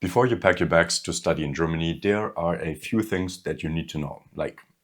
Before you pack your bags to study in Germany, there are a few things that you need to know.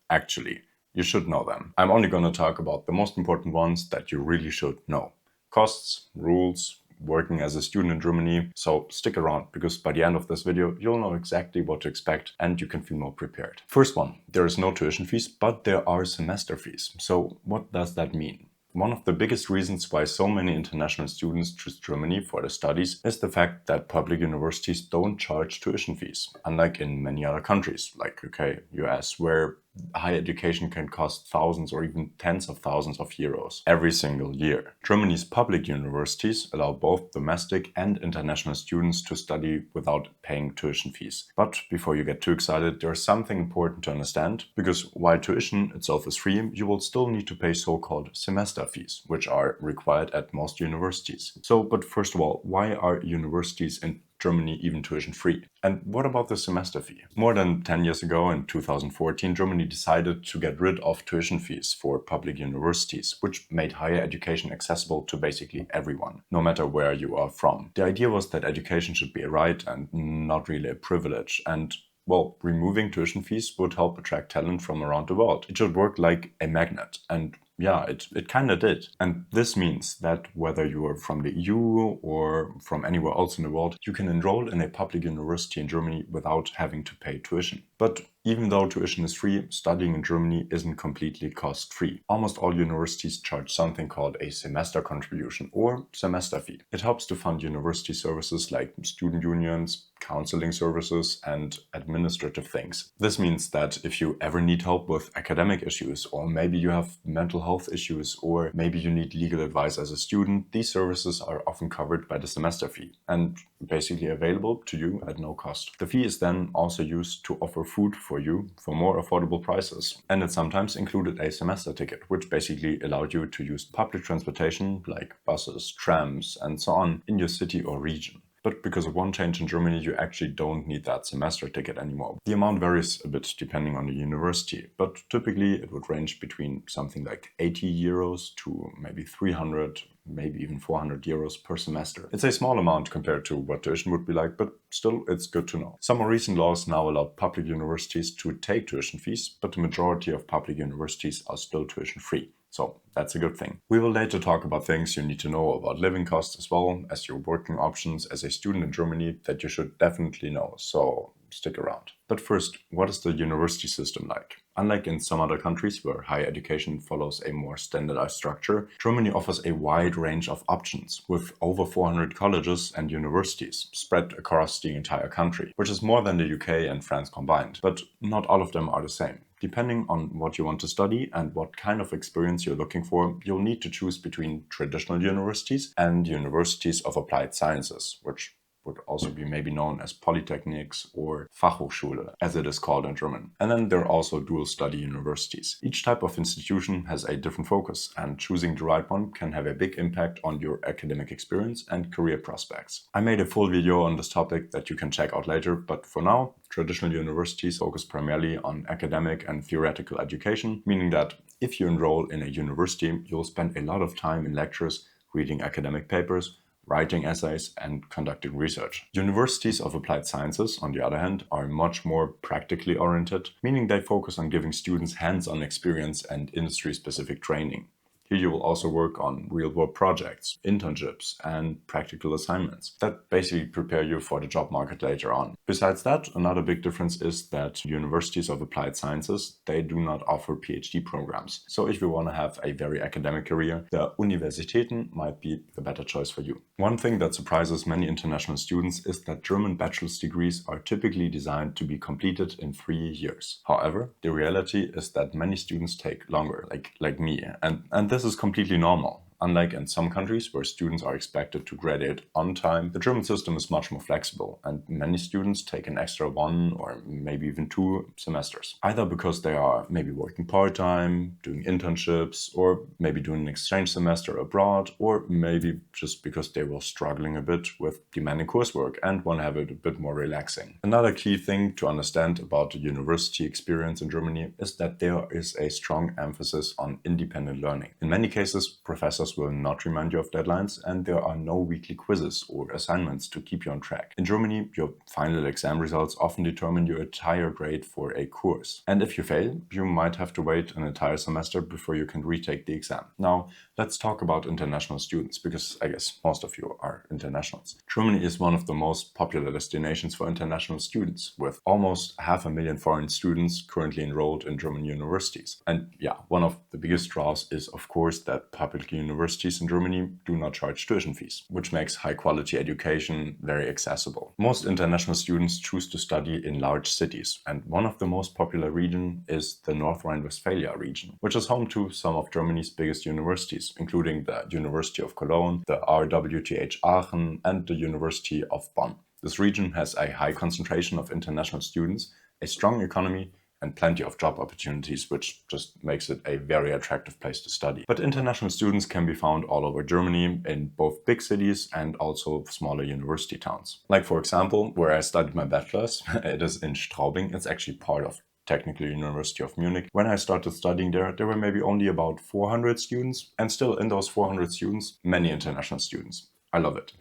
Actually, you should know them. I'm only going to talk about the most important ones that you really should know. Costs, rules, working as a student in Germany. So stick around, because by the end of this video, you'll know exactly what to expect and you can feel more prepared. First one, there is no tuition fees, but there are semester fees. So what does that mean? One of the biggest reasons why so many international students choose Germany for their studies is the fact that public universities don't charge tuition fees, unlike in many other countries like UK, US, where higher education can cost thousands or even tens of thousands of euros every single year. Germany's public universities allow both domestic and international students to study without paying tuition fees. But before you get too excited, there's something important to understand, because while tuition itself is free, you will still need to pay so-called semester fees, which are required at most universities. But first of all, why are universities in Germany even tuition free? And what about the semester fee? More than 10 years ago, in 2014, Germany decided to get rid of tuition fees for public universities, which made higher education accessible to basically everyone, no matter where you are from. The idea was that education should be a right and not really a privilege, and well, removing tuition fees would help attract talent from around the world. It should work like a magnet, and yeah, it kind of did. And this means that whether you are from the EU or from anywhere else in the world, you can enroll in a public university in Germany without having to pay tuition. But even though tuition is free, studying in Germany isn't completely cost-free. Almost all universities charge something called a semester contribution or semester fee. It helps to fund university services like student unions, counseling services, and administrative things. This means that if you ever need help with academic issues, or maybe you have mental health issues, or maybe you need legal advice as a student, these services are often covered by the semester fee and basically available to you at no cost. The fee is then also used to offer food for you for more affordable prices. And it sometimes included a semester ticket, which basically allowed you to use public transportation like buses, trams, and so on in your city or region. But because of one change in Germany, you actually don't need that semester ticket anymore. The amount varies a bit depending on the university, but typically it would range between something like 80 euros to maybe 300, maybe even 400 euros per semester. It's a small amount compared to what tuition would be like, but still it's good to know. Some more recent laws now allow public universities to take tuition fees, but the majority of public universities are still tuition free. So that's a good thing. We will later talk about things you need to know about living costs as well as your working options as a student in Germany that you should definitely know, so stick around. But first, what is the university system like? Unlike in some other countries where higher education follows a more standardized structure, Germany offers a wide range of options with over 400 colleges and universities spread across the entire country, which is more than the UK and France combined. But not all of them are the same. Depending on what you want to study and what kind of experience you're looking for, you'll need to choose between traditional universities and universities of applied sciences, which would also be maybe known as polytechnics or Fachhochschule, as it is called in German. And then there are also dual study universities. Each type of institution has a different focus, and choosing the right one can have a big impact on your academic experience and career prospects. I made a full video on this topic that you can check out later, but for now, traditional universities focus primarily on academic and theoretical education, meaning that if you enroll in a university, you'll spend a lot of time in lectures, reading academic papers, writing essays, and conducting research. Universities of applied sciences, on the other hand, are much more practically oriented, meaning they focus on giving students hands-on experience and industry-specific training. Here you will also work on real-world projects, internships, and practical assignments that basically prepare you for the job market later on. Besides that, another big difference is that universities of applied sciences, they do not offer PhD programs. So if you want to have a very academic career, the Universitäten might be the better choice for you. One thing that surprises many international students is that German bachelor's degrees are typically designed to be completed in 3 years. However, the reality is that many students take longer, like me, and this is completely normal. Unlike in some countries where students are expected to graduate on time, the German system is much more flexible, and many students take an extra 1 or maybe even 2 semesters. Either because they are maybe working part-time, doing internships, or maybe doing an exchange semester abroad, or maybe just because they were struggling a bit with demanding coursework and want to have it a bit more relaxing. Another key thing to understand about the university experience in Germany is that there is a strong emphasis on independent learning. In many cases, professors professors will not remind you of deadlines, and there are no weekly quizzes or assignments to keep you on track. In Germany, your final exam results often determine your entire grade for a course. And if you fail, you might have to wait an entire semester before you can retake the exam. Now, let's talk about international students, because I guess most of you are internationals. Germany is one of the most popular destinations for international students, with almost 500,000 foreign students currently enrolled in German universities. And yeah, one of the biggest draws is, of course, that public universities in Germany do not charge tuition fees, which makes high quality education very accessible. Most international students choose to study in large cities, and one of the most popular regions is the North Rhine-Westphalia region, which is home to some of Germany's biggest universities, including the University of Cologne, the RWTH Aachen, and the University of Bonn. This region has a high concentration of international students, a strong economy, and plenty of job opportunities, which just makes it a very attractive place to study. But international students can be found all over Germany, in both big cities and also smaller university towns. Like, for example, where I studied my bachelor's, it is in Straubing. It's actually part of Technical University of Munich. When I started studying there were maybe only about 400 students, and still in those 400 students, many international students. I love it.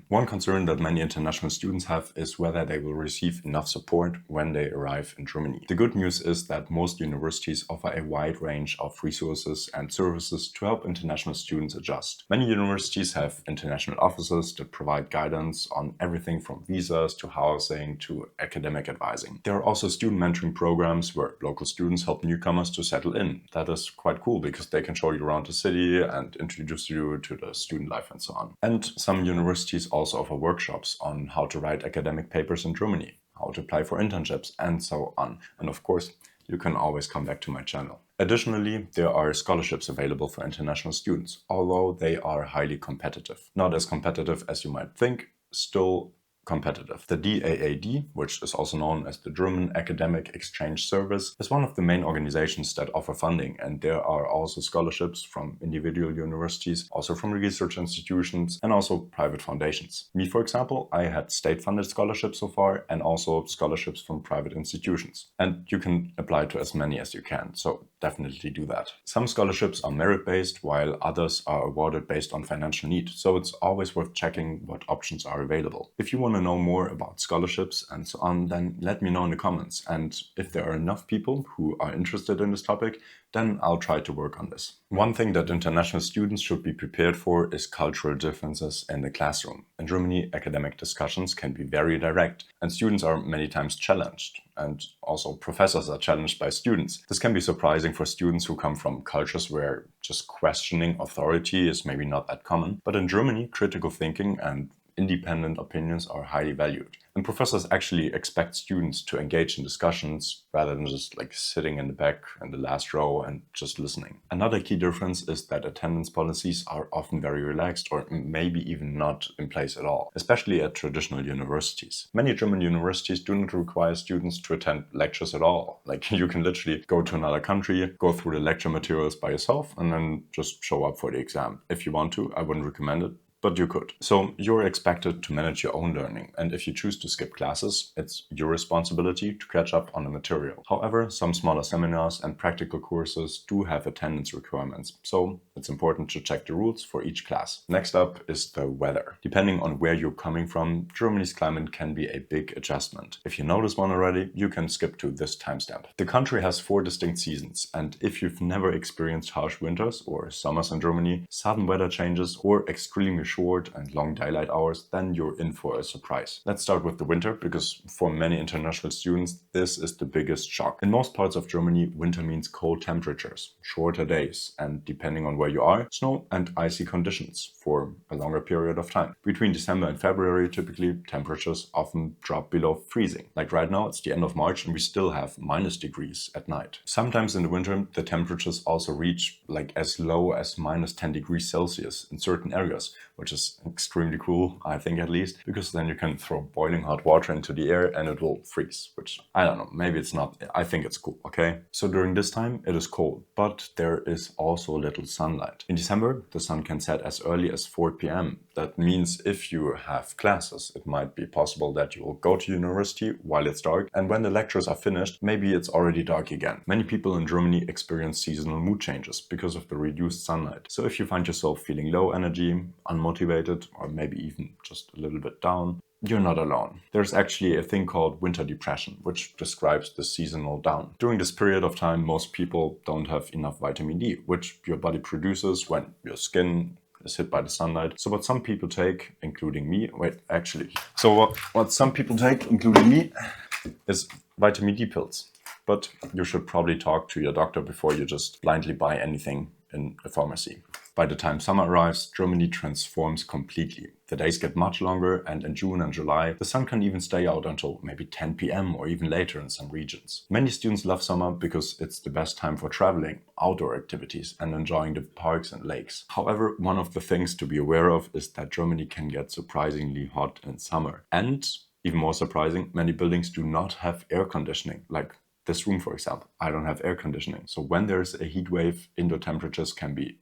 One concern that many international students have is whether they will receive enough support when they arrive in Germany. The good news is that most universities offer a wide range of resources and services to help international students adjust. Many universities have international offices that provide guidance on everything from visas to housing to academic advising. There are also student mentoring programs where local students help newcomers to settle in. That is quite cool because they can show you around the city and introduce you to the student life and so on. And some universities also offer workshops on how to write academic papers in Germany, how to apply for internships, and so on. And of course, you can always come back to my channel. Additionally, there are scholarships available for international students, although they are highly competitive. Not as competitive as you might think, still competitive. The DAAD, which is also known as the German Academic Exchange Service, is one of the main organizations that offer funding, and there are also scholarships from individual universities, also from research institutions, and also private foundations. Me, for example, I had state-funded scholarships so far, and also scholarships from private institutions. And you can apply to as many as you can, so definitely do that. Some scholarships are merit-based, while others are awarded based on financial need, so it's always worth checking what options are available. If you want to know more about scholarships and so on, then let me know in the comments. And if there are enough people who are interested in this topic, then I'll try to work on this. One thing that international students should be prepared for is cultural differences in the classroom. In Germany, academic discussions can be very direct, and students are many times challenged. And also professors are challenged by students. This can be surprising for students who come from cultures where just questioning authority is maybe not that common. But in Germany, critical thinking and independent opinions are highly valued. And professors actually expect students to engage in discussions rather than just like sitting in the back in the last row and just listening. Another key difference is that attendance policies are often very relaxed or maybe even not in place at all, especially at traditional universities. Many German universities do not require students to attend lectures at all. Like, you can literally go to another country, go through the lecture materials by yourself, and then just show up for the exam. If you want to, I wouldn't recommend it, but you could. So you're expected to manage your own learning, and if you choose to skip classes, it's your responsibility to catch up on the material. However, some smaller seminars and practical courses do have attendance requirements, so it's important to check the rules for each class. Next up is the weather. Depending on where you're coming from, Germany's climate can be a big adjustment. If you know this one already, you can skip to this timestamp. The country has 4 distinct seasons, and if you've never experienced harsh winters or summers in Germany, sudden weather changes, or extremely short and long daylight hours, then you're in for a surprise. Let's start with the winter, because for many international students, this is the biggest shock. In most parts of Germany, winter means cold temperatures, shorter days, and depending on where you are, snow and icy conditions for a longer period of time. Between December and February, typically, temperatures often drop below freezing. Like right now, it's the end of March and we still have -degrees at night. Sometimes in the winter, the temperatures also reach like as low as -10 degrees Celsius in certain areas, which is extremely cool, I think at least, because then you can throw boiling hot water into the air and it will freeze, which I don't know, maybe it's not, I think it's cool, okay? So during this time it is cold, but there is also little sunlight. In December, the sun can set as early as 4 p.m. That means if you have classes, it might be possible that you will go to university while it's dark, and when the lectures are finished, maybe it's already dark again. Many people in Germany experience seasonal mood changes because of the reduced sunlight. So if you find yourself feeling low energy, unmotivated, or maybe even just a little bit down, you're not alone. There's actually a thing called winter depression, which describes the seasonal down. During this period of time, most people don't have enough vitamin D, which your body produces when your skin is hit by the sunlight. So what some people take, including me, what some people take, including me, is vitamin D pills. But you should probably talk to your doctor before you just blindly buy anything in a pharmacy. By the time summer arrives, Germany transforms completely. The days get much longer, and in June and July, the sun can even stay out until maybe 10 p.m. or even later in some regions. Many students love summer because it's the best time for traveling, outdoor activities, and enjoying the parks and lakes. However, one of the things to be aware of is that Germany can get surprisingly hot in summer. And, even more surprising, many buildings do not have air conditioning, like this room, for example. I don't have air conditioning. So when there's a heat wave, indoor temperatures can be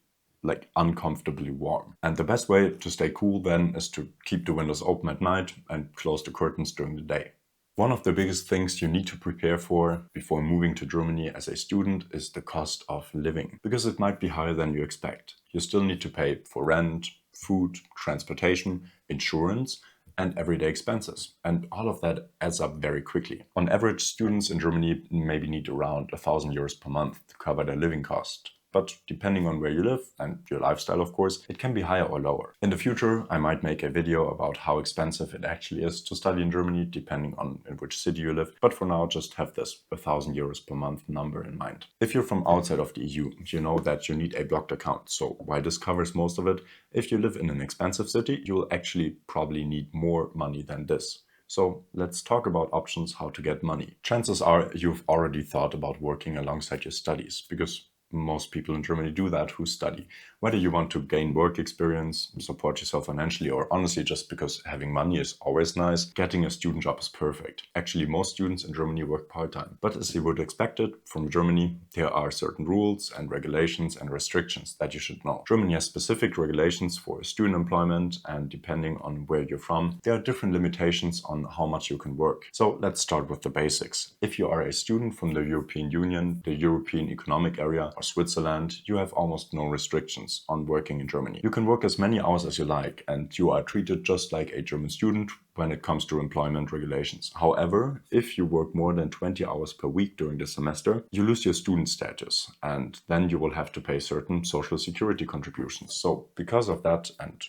uncomfortably warm. And the best way to stay cool then is to keep the windows open at night and close the curtains during the day. One of the biggest things you need to prepare for before moving to Germany as a student is the cost of living, because it might be higher than you expect. You still need to pay for rent, food, transportation, insurance, and everyday expenses. And all of that adds up very quickly. On average, students in Germany maybe need around 1,000 euros per month to cover their living cost. But depending on where you live and your lifestyle, of course, it can be higher or lower. In the future, I might make a video about how expensive it actually is to study in Germany, depending on in which city you live. But for now, just have this 1,000 euros per month number in mind. If you're from outside of the EU, you know that you need a blocked account. So while this covers most of it, if you live in an expensive city, you will actually probably need more money than this. So let's talk about options how to get money. Chances are you've already thought about working alongside your studies, because most people in Germany do that who study. Whether you want to gain work experience, support yourself financially, or honestly just because having money is always nice, getting a student job is perfect. Actually, most students in Germany work part-time. But as you would expect it from Germany, there are certain rules and regulations and restrictions that you should know. Germany has specific regulations for student employment, and depending on where you're from, there are different limitations on how much you can work. So let's start with the basics. If you are a student from the European Union, the European Economic Area, or Switzerland, you have almost no restrictions on working in Germany. You can work as many hours as you like, and you are treated just like a German student when it comes to employment regulations. However, if you work more than 20 hours per week during the semester, you lose your student status, and then you will have to pay certain social security contributions. So because of that, and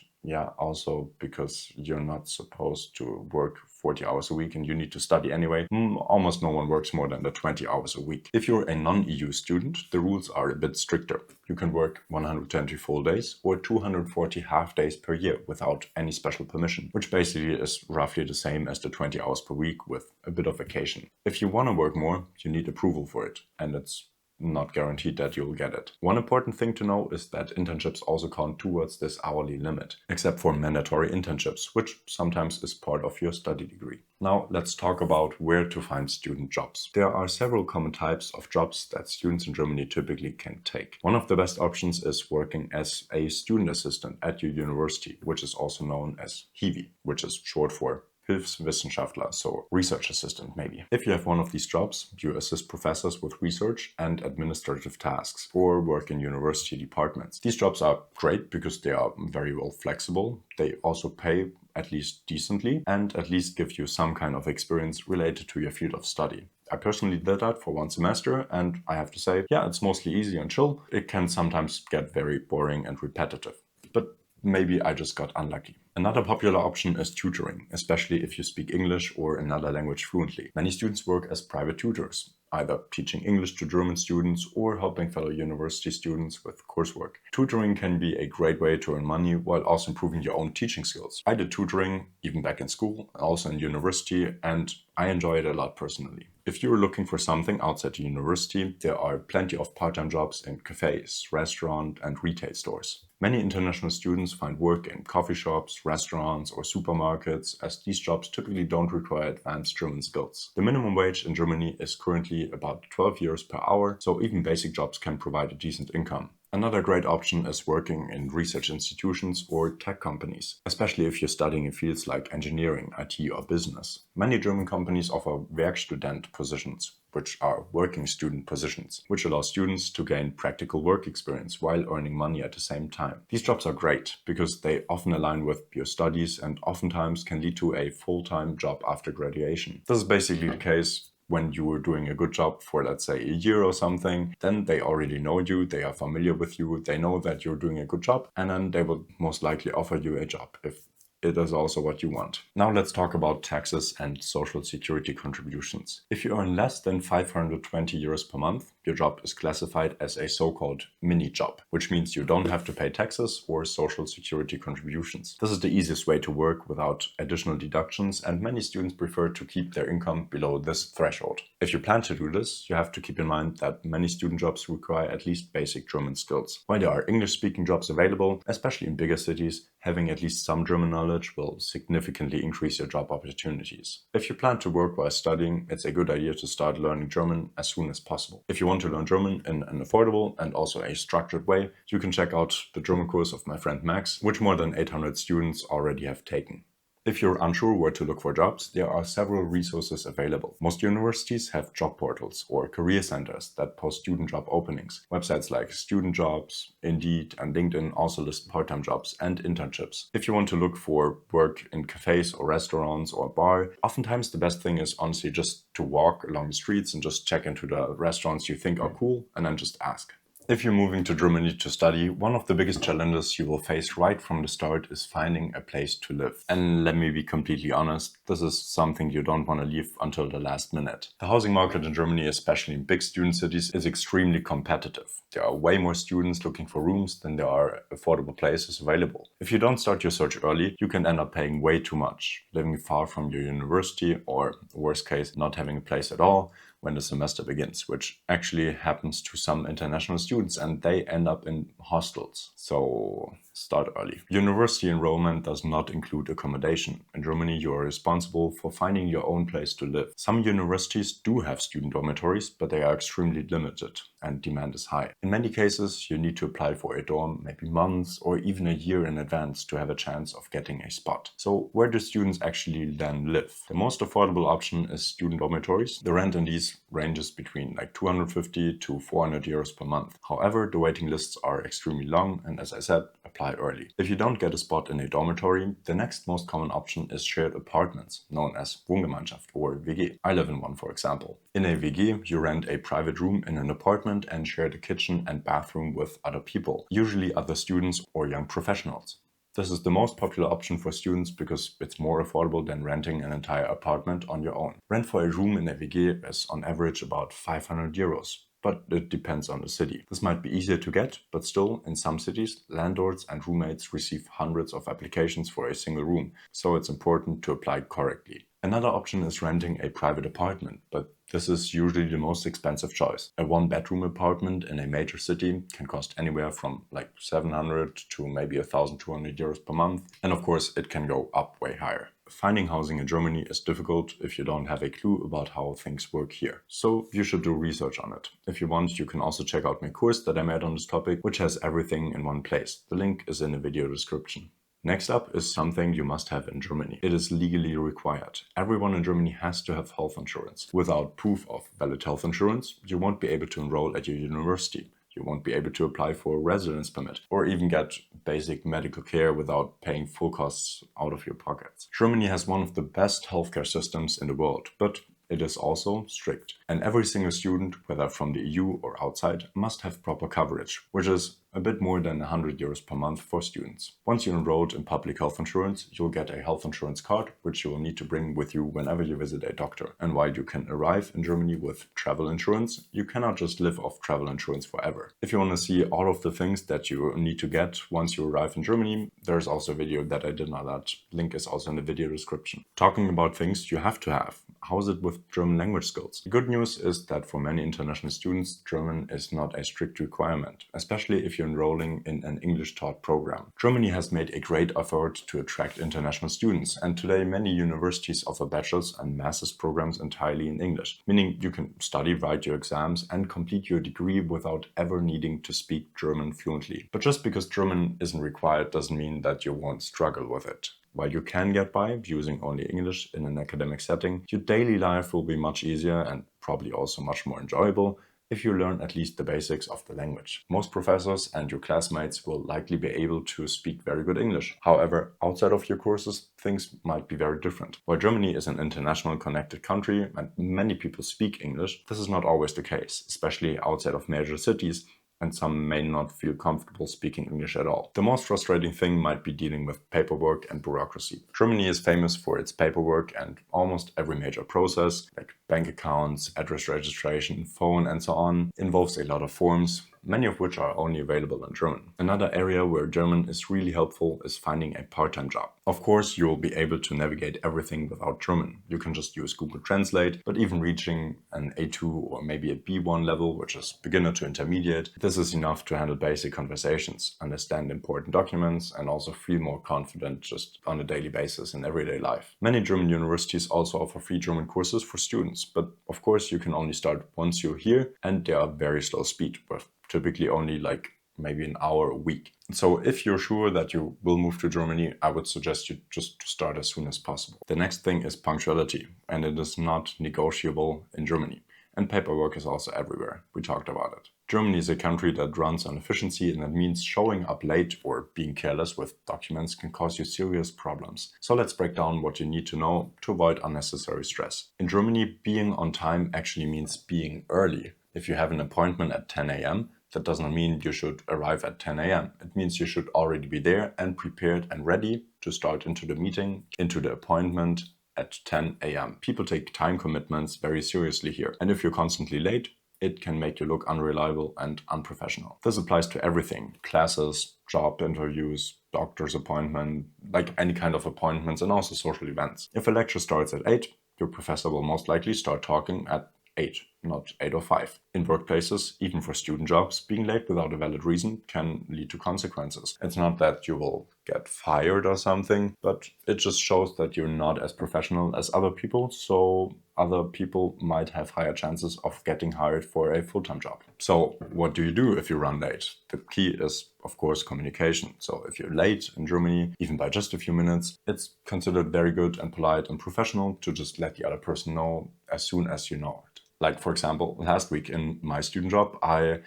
also because you're not supposed to work 40 hours a week and you need to study anyway, almost no one works more than the 20 hours a week. If you're a non-EU student, the rules are a bit stricter. You can work 120 full days or 240 half days per year without any special permission, which basically is roughly the same as the 20 hours per week with a bit of vacation. If you want to work more, you need approval for it, and it's not guaranteed that you'll get it. One important thing to know is that internships also count towards this hourly limit, except for mandatory internships, which sometimes is part of your study degree. Now let's talk about where to find student jobs. There are several common types of jobs that students in Germany typically can take. One of the best options is working as a student assistant at your university, which is also known as HIVI, which is short for Hilfswissenschaftler, so research assistant maybe. If you have one of these jobs, you assist professors with research and administrative tasks or work in university departments. These jobs are great because they are very well flexible. They also pay at least decently and at least give you some kind of experience related to your field of study. I personally did that for one semester, and I have to say, it's mostly easy and chill. It can sometimes get very boring and repetitive, but maybe I just got unlucky. Another popular option is tutoring, especially if you speak English or another language fluently. Many students work as private tutors, either teaching English to German students or helping fellow university students with coursework. Tutoring can be a great way to earn money while also improving your own teaching skills. I did tutoring even back in school, also in university, and I enjoy it a lot personally. If you're looking for something outside the university, there are plenty of part-time jobs in cafes, restaurants, and retail stores. Many international students find work in coffee shops, restaurants, or supermarkets, as these jobs typically don't require advanced German skills. The minimum wage in Germany is currently about 12 euros per hour, so even basic jobs can provide a decent income. Another great option is working in research institutions or tech companies, especially if you're studying in fields like engineering, IT, or business. Many German companies offer Werkstudent positions, which are working student positions, which allow students to gain practical work experience while earning money at the same time. These jobs are great because they often align with your studies and oftentimes can lead to a full-time job after graduation. This is basically the case when you were doing a good job for, let's say, a year or something. Then they already know you, they are familiar with you, they know that you're doing a good job, and then they will most likely offer you a job if it is also what you want. Now let's talk about taxes and social security contributions. If you earn less than 520 euros per month, your job is classified as a so-called mini job, which means you don't have to pay taxes or social security contributions. This is the easiest way to work without additional deductions, and many students prefer to keep their income below this threshold. If you plan to do this, you have to keep in mind that many student jobs require at least basic German skills. While there are English-speaking jobs available, especially in bigger cities, having at least some German knowledge will significantly increase your job opportunities. If you plan to work while studying, it's a good idea to start learning German as soon as possible. If you want to learn German in an affordable and also a structured way, you can check out the German course of my friend Max, which more than 800 students already have taken. If you're unsure where to look for jobs, there are several resources available. Most universities have job portals or career centers that post student job openings. Websites like Student Jobs, Indeed, and LinkedIn also list part-time jobs and internships. If you want to look for work in cafes or restaurants or bar, oftentimes the best thing is honestly just to walk along the streets and just check into the restaurants you think are cool and then just ask. If you're moving to Germany to study, one of the biggest challenges you will face right from the start is finding a place to live. And let me be completely honest, this is something you don't want to leave until the last minute. The housing market in Germany, especially in big student cities, is extremely competitive. There are way more students looking for rooms than there are affordable places available. If you don't start your search early, you can end up paying way too much, living far from your university, or worst case, not having a place at all when the semester begins, which actually happens to some international students, and they end up in hostels. So start early. University enrollment does not include accommodation. In Germany, you are responsible for finding your own place to live. Some universities do have student dormitories, but they are extremely limited and demand is high. In many cases, you need to apply for a dorm maybe months or even a year in advance to have a chance of getting a spot. So where do students actually then live? The most affordable option is student dormitories. The rent in these ranges between like 250 to 400 euros per month. However, the waiting lists are extremely long and, as I said, apply early. If you don't get a spot in a dormitory, the next most common option is shared apartments, known as Wohngemeinschaft or WG. I live in one, for example. In a WG, you rent a private room in an apartment and share the kitchen and bathroom with other people, usually other students or young professionals. This is the most popular option for students because it's more affordable than renting an entire apartment on your own. Rent for a room in a WG is on average about 500 euros, but it depends on the city. This might be easier to get, but still, in some cities, landlords and roommates receive hundreds of applications for a single room, so it's important to apply correctly. Another option is renting a private apartment, but this is usually the most expensive choice. A one-bedroom apartment in a major city can cost anywhere from like 700 to maybe 1,200 euros per month. And of course, it can go up way higher. Finding housing in Germany is difficult if you don't have a clue about how things work here. So you should do research on it. If you want, you can also check out my course that I made on this topic, which has everything in one place. The link is in the video description. Next up is something you must have in Germany. It is legally required. Everyone in Germany has to have health insurance. Without proof of valid health insurance, you won't be able to enroll at your university. You won't be able to apply for a residence permit or even get basic medical care without paying full costs out of your pockets. Germany has one of the best healthcare systems in the world, but it is also strict. And every single student, whether from the EU or outside, must have proper coverage, which is a bit more than 100 euros per month for students. Once you're enrolled in public health insurance, you'll get a health insurance card, which you will need to bring with you whenever you visit a doctor. And while you can arrive in Germany with travel insurance, you cannot just live off travel insurance forever. If you want to see all of the things that you need to get once you arrive in Germany, there's also a video that I did on that. Link is also in the video description. Talking about things you have to have. how's it with German language skills? The good news is that for many international students, German is not a strict requirement, especially if you're enrolling in an English-taught program. Germany has made a great effort to attract international students, and today many universities offer bachelor's and master's programs entirely in English, meaning you can study, write your exams, and complete your degree without ever needing to speak German fluently. But just because German isn't required doesn't mean that you won't struggle with it. While you can get by using only English in an academic setting, your daily life will be much easier and probably also much more enjoyable if you learn at least the basics of the language. Most professors and your classmates will likely be able to speak very good English. However, outside of your courses, things might be very different. While Germany is an international connected country and many people speak English, this is not always the case, especially outside of major cities, and some may not feel comfortable speaking English at all. The most frustrating thing might be dealing with paperwork and bureaucracy. Germany is famous for its paperwork, and almost every major process, like bank accounts, address registration, phone, and so on, involves a lot of forms, many of which are only available in German. Another area where German is really helpful is finding a part-time job. Of course, you will be able to navigate everything without German. You can just use Google Translate, but even reaching an A2 or maybe a B1 level, which is beginner to intermediate, this is enough to handle basic conversations, understand important documents, and also feel more confident just on a daily basis in everyday life. Many German universities also offer free German courses for students, but of course you can only start once you're here, and they are very slow speed, but typically only like maybe an hour a week. So if you're sure that you will move to Germany, I would suggest you just to start as soon as possible. The next thing is punctuality, and it is not negotiable in Germany. And paperwork is also everywhere. We talked about it. Germany is a country that runs on efficiency, and that means showing up late or being careless with documents can cause you serious problems. So let's break down what you need to know to avoid unnecessary stress. In Germany, being on time actually means being early. If you have an appointment at 10 a.m., that does not mean you should arrive at 10 a.m. It means you should already be there and prepared and ready to start into the meeting, into the appointment at 10 a.m. People take time commitments very seriously here. And if you're constantly late, it can make you look unreliable and unprofessional. This applies to everything: classes, job interviews, doctor's appointment, like any kind of appointments, and also social events. If a lecture starts at 8, your professor will most likely start talking at 8, not 8:05. In workplaces, even for student jobs, being late without a valid reason can lead to consequences. It's not that you will get fired or something, but it just shows that you're not as professional as other people, so other people might have higher chances of getting hired for a full-time job. So what do you do if you run late? The key is, of course, communication. So if you're late in Germany, even by just a few minutes, it's considered very good and polite and professional to just let the other person know as soon as you know it. Like, for example, last week in my student job, I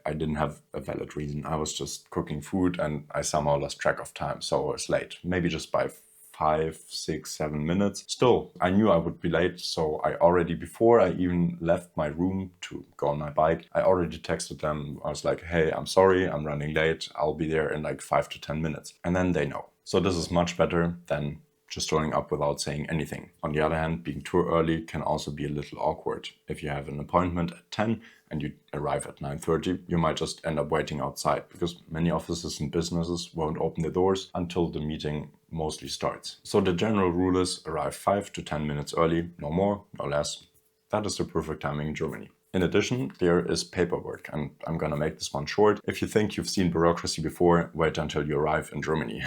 didn't have a valid reason. I was just cooking food and I somehow lost track of time, so I was late. Maybe just by 5, 6, 7 minutes. Still, I knew I would be late, so I already, before I even left my room to go on my bike, I already texted them. I was like, hey, I'm sorry, I'm running late. I'll be there in like 5 to 10 minutes. And then they know. So this is much better than just showing up without saying anything. On the other hand, being too early can also be a little awkward. If you have an appointment at 10 and you arrive at 9:30, you might just end up waiting outside, because many offices and businesses won't open the doors until the meeting mostly starts. So the general rule is arrive 5 to 10 minutes early, no more, no less. That is the perfect timing in Germany. In addition, there is paperwork, and I'm gonna make this one short. If you think you've seen bureaucracy before, wait until you arrive in Germany.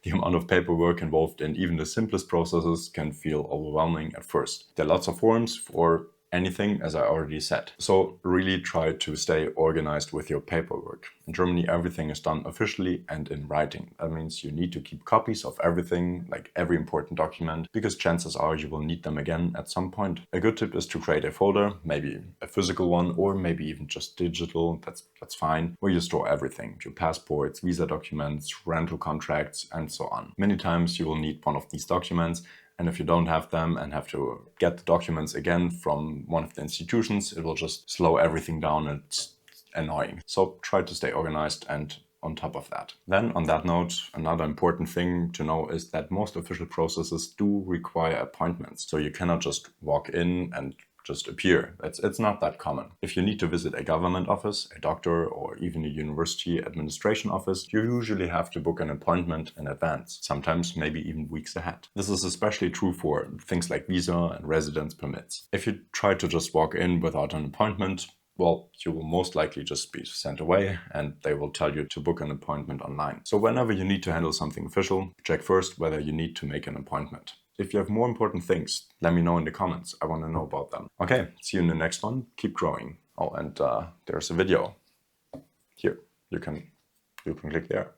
The amount of paperwork involved in even the simplest processes can feel overwhelming at first. There are lots of forms for anything, as I already said. So really try to stay organized with your paperwork. In Germany, everything is done officially and in writing. That means you need to keep copies of everything, like every important document, because chances are you will need them again at some point. A good tip is to create a folder, maybe a physical one, or maybe even just digital, that's fine, where you store everything: your passports, visa documents, rental contracts, and so on. Many times you will need one of these documents, and if you don't have them and have to get the documents again from one of the institutions, it will just slow everything down and it's annoying. So try to stay organized and on top of that. Then on that note, another important thing to know is that most official processes do require appointments. So you cannot just walk in and just appear. It's not that common. If you need to visit a government office, a doctor, or even a university administration office, you usually have to book an appointment in advance, sometimes maybe even weeks ahead. This is especially true for things like visa and residence permits. If you try to just walk in without an appointment, well, you will most likely just be sent away and they will tell you to book an appointment online. So whenever you need to handle something official, check first whether you need to make an appointment. If you have more important things, let me know in the comments. I want to know about them. Okay, see you in the next one. Keep growing. Oh, and there's a video here. You can click there.